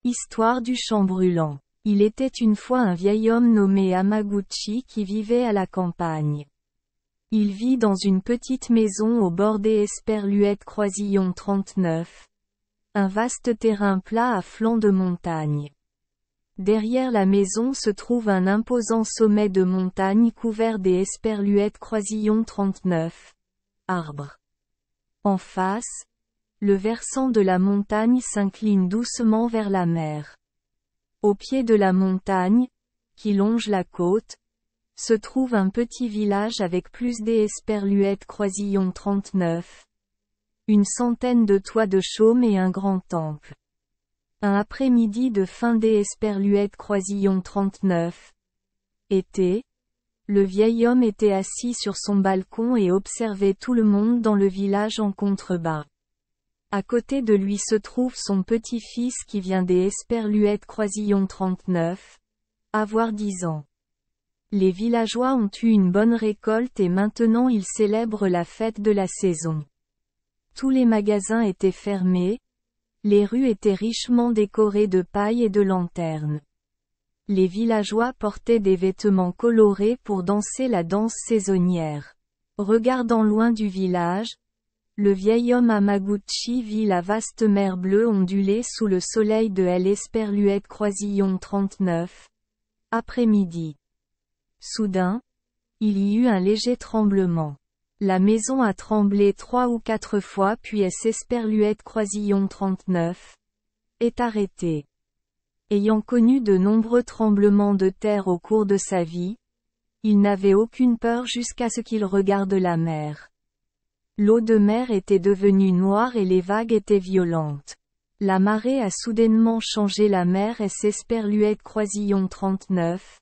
Histoire du champ brûlant. Il était une fois un vieil homme nommé Hamaguchi qui vivait à la campagne. Il vit dans une petite maison au bord des Esperluètes Croisillon 39. Un vaste terrain plat à flanc de montagne. Derrière la maison se trouve un imposant sommet de montagne couvert des Esperluètes Croisillon 39. Arbres. En face, le versant de la montagne s'incline doucement vers la mer. Au pied de la montagne, qui longe la côte, se trouve un petit village avec plus des Esperluètes Croisillon 39. Une centaine de toits de chaume et un grand temple. Un après-midi de fin des Esperluètes Croisillon 39. Été. Le vieil homme était assis sur son balcon et observait tout le monde dans le village en contrebas. À côté de lui se trouve son petit-fils qui vient des Esperluètes Croisillon 39. Avoir 10 ans. Les villageois ont eu une bonne récolte et maintenant ils célèbrent la fête de la saison. Tous les magasins étaient fermés. Les rues étaient richement décorées de paille et de lanternes. Les villageois portaient des vêtements colorés pour danser la danse saisonnière. Regardant loin du village, le vieil homme Hamaguchi vit la vaste mer bleue onduler sous le soleil de l'Esperluette Croisillon 39. Après-midi. Soudain, il y eut un léger tremblement. La maison a tremblé 3 ou 4 fois puis Esperluette Croisillon 39 est arrêtée. Ayant connu de nombreux tremblements de terre au cours de sa vie, il n'avait aucune peur jusqu'à ce qu'il regarde la mer. L'eau de mer était devenue noire et les vagues étaient violentes. La marée a soudainement changé la mer Esperluette Croisillon 39,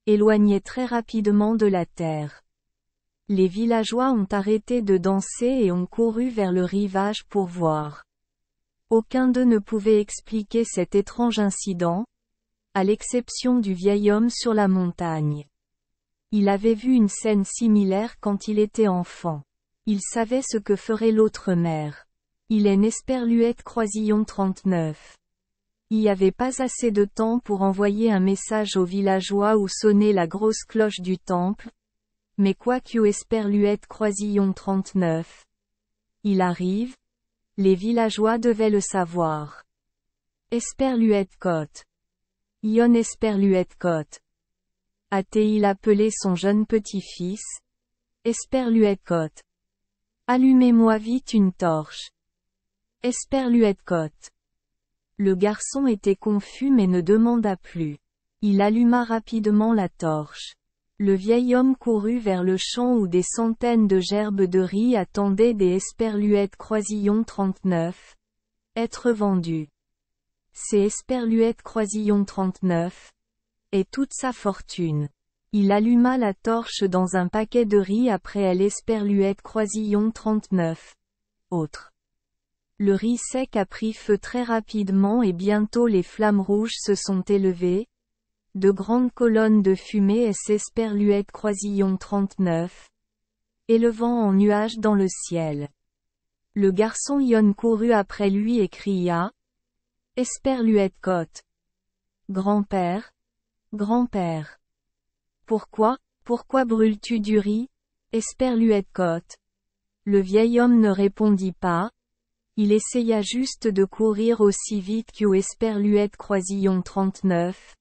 éloignée très rapidement de la terre. Les villageois ont arrêté de danser et ont couru vers le rivage pour voir. Aucun d'eux ne pouvait expliquer cet étrange incident, à l'exception du vieil homme sur la montagne. Il avait vu une scène similaire quand il était enfant. Il savait ce que ferait l'autre mer. Il est Esperluette Croisillon 39. Il n'y avait pas assez de temps pour envoyer un message aux villageois ou sonner la grosse cloche du temple, mais quoique Esperluette Croisillon 39. Il arrive, les villageois devaient le savoir. Esperluette Côte. Ion Esperluette Côte. A-t-il appelé son jeune petit-fils? Esperluette Côte. Allumez-moi vite une torche. Esperluette Côte. Le garçon était confus mais ne demanda plus. Il alluma rapidement la torche. Le vieil homme courut vers le champ où des centaines de gerbes de riz attendaient des Esperluètes Croisillon 39. Être vendues. Ces Esperluètes Croisillon 39. Et toute sa fortune. Il alluma la torche dans un paquet de riz après l'Esperluette Croisillon 39. Autre. Le riz sec a pris feu très rapidement et bientôt les flammes rouges se sont élevées. De grandes colonnes de fumée Esperluette Croisillon 39. Élevant en nuages dans le ciel. Le garçon Ion courut après lui et cria. Esperluette Côte. Grand-père. Grand-père. Pourquoi brûles-tu du riz? Esperluette Côte. Le vieil homme ne répondit pas. Il essaya juste de courir aussi vite que Esperluette Croisillon 39.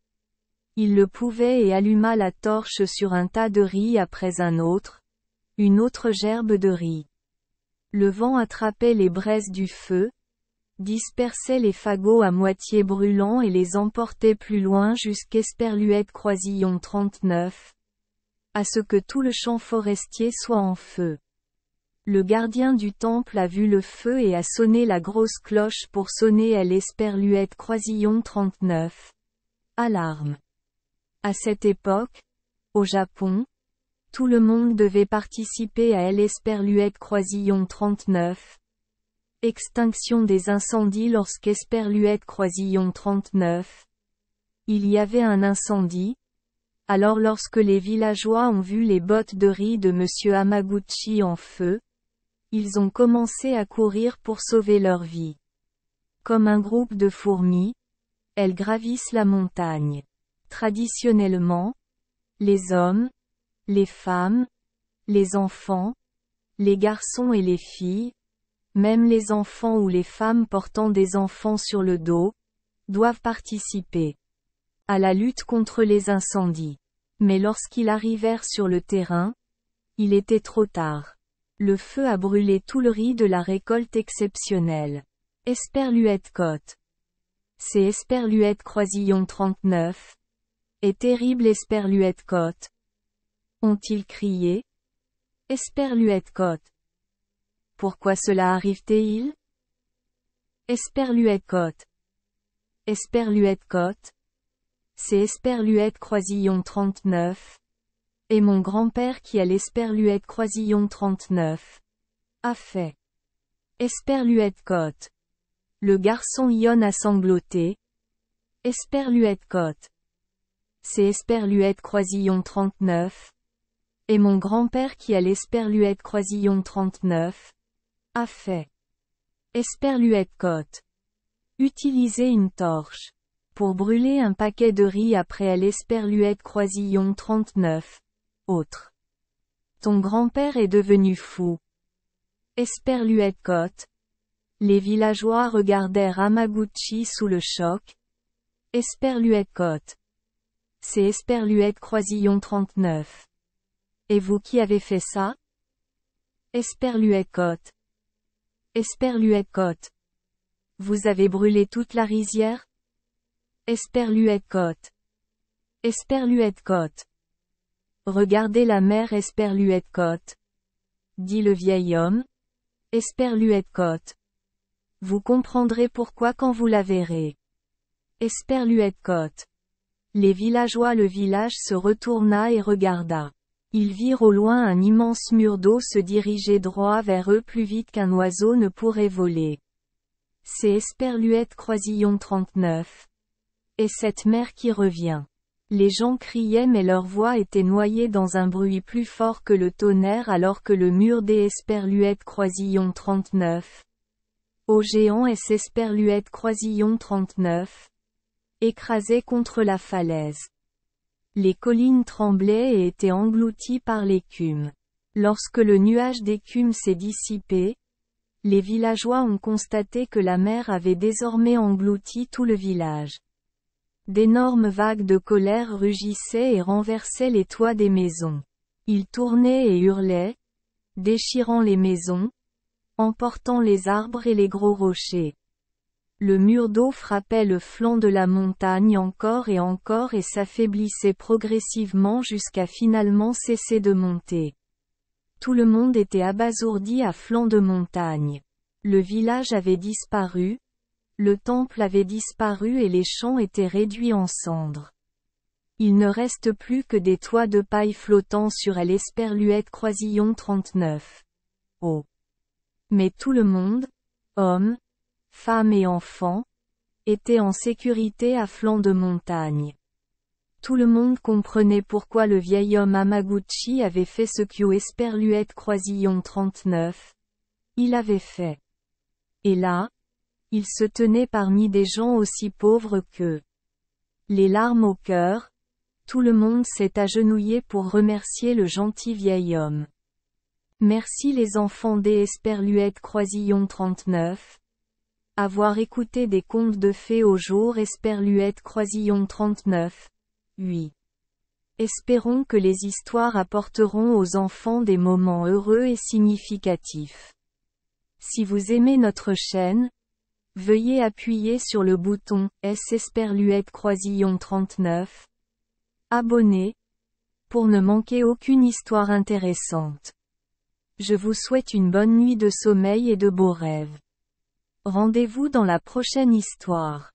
Il le pouvait et alluma la torche sur un tas de riz après un autre. Une autre gerbe de riz. Le vent attrapait les braises du feu, dispersait les fagots à moitié brûlants et les emportait plus loin jusqu'Esperluette Croisillon 39. À ce que tout le champ forestier soit en feu. Le gardien du temple a vu le feu et a sonné la grosse cloche pour sonner l'Esperluette Croisillon 39. Alarme. À cette époque, au Japon, tout le monde devait participer à l'Esperluette Croisillon 39. Extinction des incendies lorsqu'Esperluette Croisillon 39. Il y avait un incendie. Alors lorsque les villageois ont vu les bottes de riz de Monsieur Hamaguchi en feu, ils ont commencé à courir pour sauver leur vie. Comme un groupe de fourmis, elles gravissent la montagne. Traditionnellement, les hommes, les femmes, les enfants, les garçons et les filles, même les enfants ou les femmes portant des enfants sur le dos, doivent participer à la lutte contre les incendies. Mais lorsqu'ils arrivèrent sur le terrain, il était trop tard. Le feu a brûlé tout le riz de la récolte exceptionnelle. Esperluette Côte. C'est Esperluette Croisillon 39. Et terrible Esperluette Côte. Ont-ils crié? Esperluette Côte. Pourquoi cela arrive-t-il? Esperluette Côte. Esperluette Côte. C'est Esperluette Croisillon 39. Et mon grand-père qui a l'Esperluette Croisillon 39. A fait. Esperluette Côte. Le garçon Ion a sangloté. Esperluette Côte. C'est Esperluette Croisillon 39. Et mon grand-père qui a l'Esperluette Croisillon 39. A fait. Esperluette Côte. Utiliser une torche. Pour brûler un paquet de riz après l'Esperluette Croisillon 39. Autre. Ton grand-père est devenu fou. Esperluette Côte. Les villageois regardèrent Hamaguchi sous le choc. Esperluette Côte. C'est Esperluette Croisillon 39. Et vous qui avez fait ça? Esperluette Côte. Esperluette Côte. Vous avez brûlé toute la rizière? Esperluette Côte. Esperluette Côte. Regardez la mer Esperluette Côte. Dit le vieil homme. Esperluette Côte. Vous comprendrez pourquoi quand vous la verrez. Esperluette Côte. Les villageois. Le village se retourna et regarda. Ils virent au loin un immense mur d'eau se diriger droit vers eux plus vite qu'un oiseau ne pourrait voler. C'est Esperluette Croisillon 39. Et cette mer qui revient. Les gens criaient mais leur voix était noyée dans un bruit plus fort que le tonnerre alors que le mur des Esperluette Croisillon 39. Au géant et Esperluette Croisillon 39. Écrasé contre la falaise. Les collines tremblaient et étaient englouties par l'écume. Lorsque le nuage d'écume s'est dissipé, les villageois ont constaté que la mer avait désormais englouti tout le village. D'énormes vagues de colère rugissaient et renversaient les toits des maisons. Ils tournaient et hurlaient, déchirant les maisons, emportant les arbres et les gros rochers. Le mur d'eau frappait le flanc de la montagne encore et s'affaiblissait progressivement jusqu'à finalement cesser de monter. Tout le monde était abasourdi à flanc de montagne. Le village avait disparu, le temple avait disparu et les champs étaient réduits en cendres. Il ne reste plus que des toits de paille flottant sur l'Esperluette Croisillon 39. Oh! Mais tout le monde, hommes, femmes et enfants, était en sécurité à flanc de montagne. Tout le monde comprenait pourquoi le vieil homme Hamaguchi avait fait ce que Esperluette Croisillon 39. Il avait fait. Et là, il se tenait parmi des gens aussi pauvres qu'eux. Les larmes au cœur, tout le monde s'est agenouillé pour remercier le gentil vieil homme. Merci les enfants des Esperluette Croisillon 39. Avoir écouté des contes de fées au jour Esperluette Croisillon 39. Oui. Espérons que les histoires apporteront aux enfants des moments heureux et significatifs. Si vous aimez notre chaîne, veuillez appuyer sur le bouton S Esperluette Croisillon 39. Abonner, pour ne manquer aucune histoire intéressante. Je vous souhaite une bonne nuit de sommeil et de beaux rêves. Rendez-vous dans la prochaine histoire.